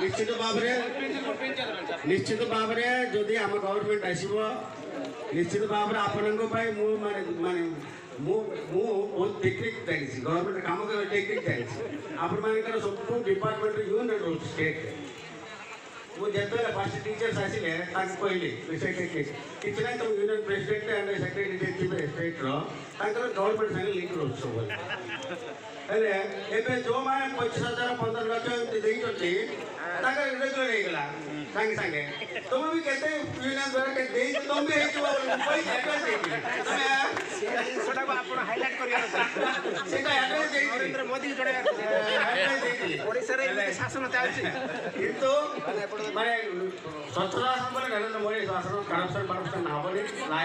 निश्चित भाव में जदि आम गवर्नमेंट आसब निश्चित भाव में आपण माने बहुत टेक्निक जानी गवर्नमेंट कम कर टेक्निक जानी आपण मान सब डिपार्टमेंट यूनियन स्टेट मुझे फर्स्ट टीचर्स आसिले कहली किसी ना तुम union president and secretary state government सागे लिंक रोज सब जो मैंने 25,000 15 लाख रेगुलर होगा सांगे सांगे तुम भी कहते यूनियन द्वारा तुम भी हाइलाइट नरेंद्र मोदी शासन किंतु माने स्वच्छता नरेंद्र मोदी शासन करप्शन परप्शन हेनी ना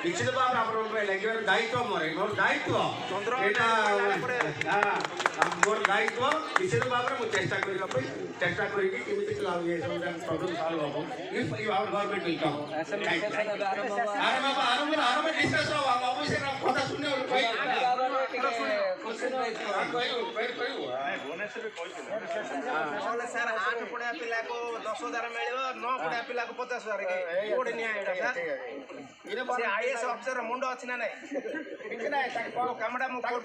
निश्चित भाव में लगे दायित्व मोर दायित्व मोर दायित्व निश्चित भाव में चेष्टा चेष्टा करी प्रॉब्लम सॉल्व हो if you our government will come अरे बाबा आरंभ डिस्कस हो ऑफिसर कथा सुनने सर 8 पढ़िया पिला को 10,000 मिले 9 पढ़िया पिला को 50,000 कोड न्याय आईएएस ऑफिसर मुंड अच्छी ना कमटा मुझे